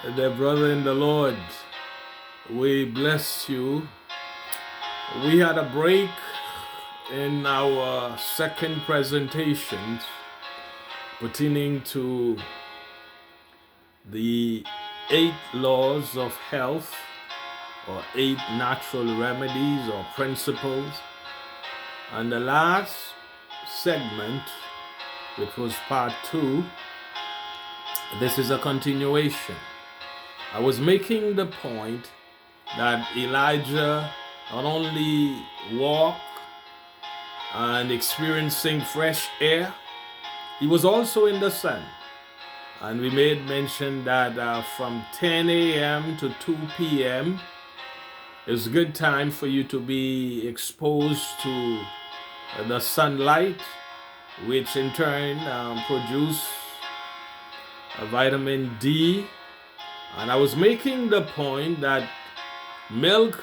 The brother in the Lord, we bless you. We had a break in our second presentation pertaining to the 8 laws of health or 8 natural remedies or principles. And the last segment, which was part 2, this is a continuation. I was making the point that Elijah not only walked and experiencing fresh air, he was also in the sun. And we made mention that from 10 a.m. to 2 p.m. is a good time for you to be exposed to the sunlight, which in turn produce vitamin D. And I was making the point that milk,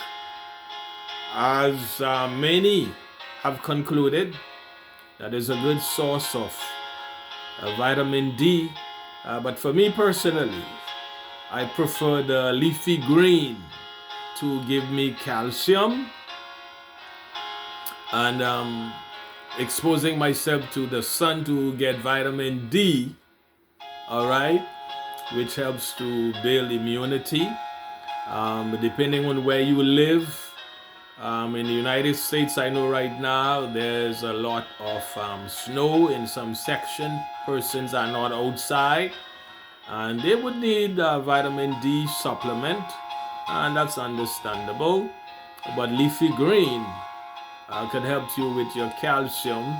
as many have concluded, that is a good source of vitamin D. But for me personally, I prefer the leafy green to give me calcium, and exposing myself to the sun to get vitamin D, all right, which helps to build immunity. Depending on where you live, in the United States, I know right now there's a lot of snow in some section. Persons are not outside, and they would need a vitamin D supplement, and that's understandable. But leafy green can help you with your calcium,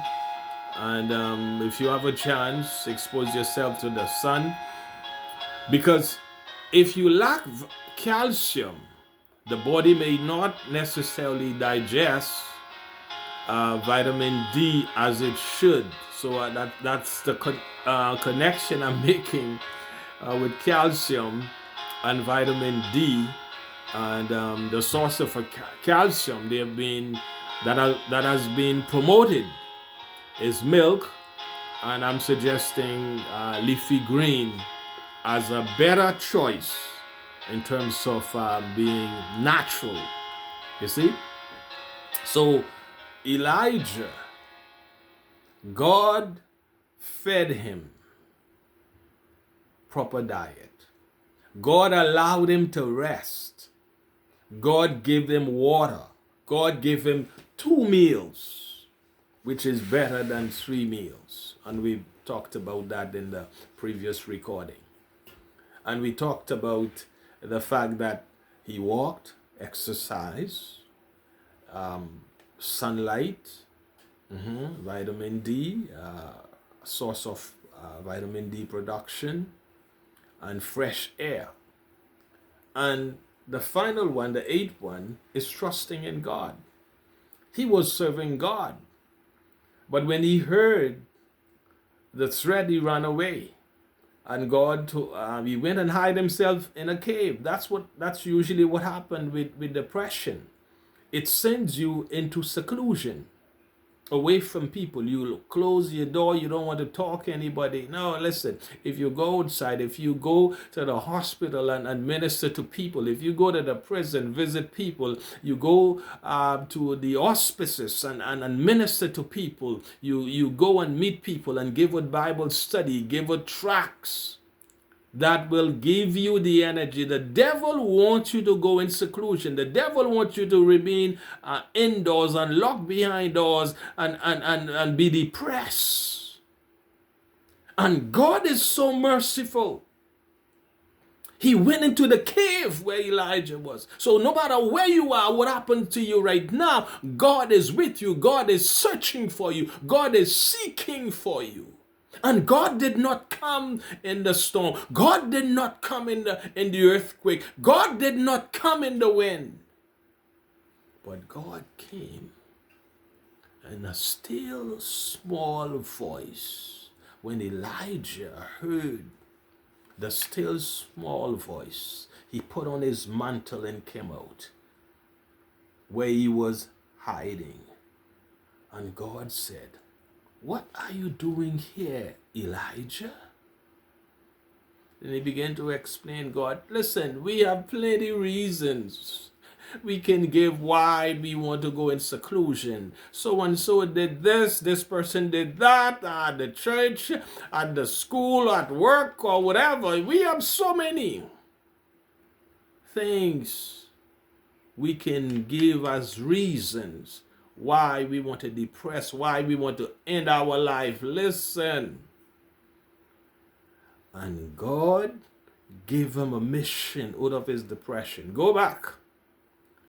and if you have a chance, expose yourself to the sun, because if you lack calcium, the body may not necessarily digest vitamin D as it should. So that's the connection I'm making with calcium and vitamin D. And the source of calcium that has been promoted is milk, and I'm suggesting leafy green as a better choice in terms of being natural, you see. So Elijah, God fed him proper diet. God allowed him to rest. God gave him water. God gave him 2 meals, which is better than 3 meals. And we talked about that in the previous recording. And we talked about the fact that he walked, exercise, sunlight, vitamin D, source of vitamin D production, and fresh air. And the final one, the 8th one, is trusting in God. He was serving God. But when he heard the threat, he ran away. And God, he went and hid himself in a cave. That's usually what happened with depression. It sends you into seclusion, away from people. You close your door. You don't want to talk to anybody. No, listen. If you go outside, if you go to the hospital and minister to people, if you go to the prison, visit people, you go to the hospices and minister to people, you go and meet people and give a Bible study, give a tracts that will give you the energy. The devil wants you to go in seclusion. The devil wants you to remain indoors and locked behind doors and be depressed. And God is so merciful. He went into the cave where Elijah was. So no matter where you are, what happened to you right now, God is with you. God is searching for you. God is seeking for you. And God did not come in the storm. God did not come in the earthquake. God did not come in the wind. But God came in a still small voice. When Elijah heard the still small voice, he put on his mantle and came out where he was hiding. And God said, "What are you doing here, Elijah?" Then he began to explain, God, listen, we have plenty reasons. We can give why we want to go in seclusion. So and so did this person did that, at the church, at the school, at work, or whatever. We have so many things we can give as reasons why we want to depress, why we want to end our life. Listen. And God gave him a mission out of his depression. Go back.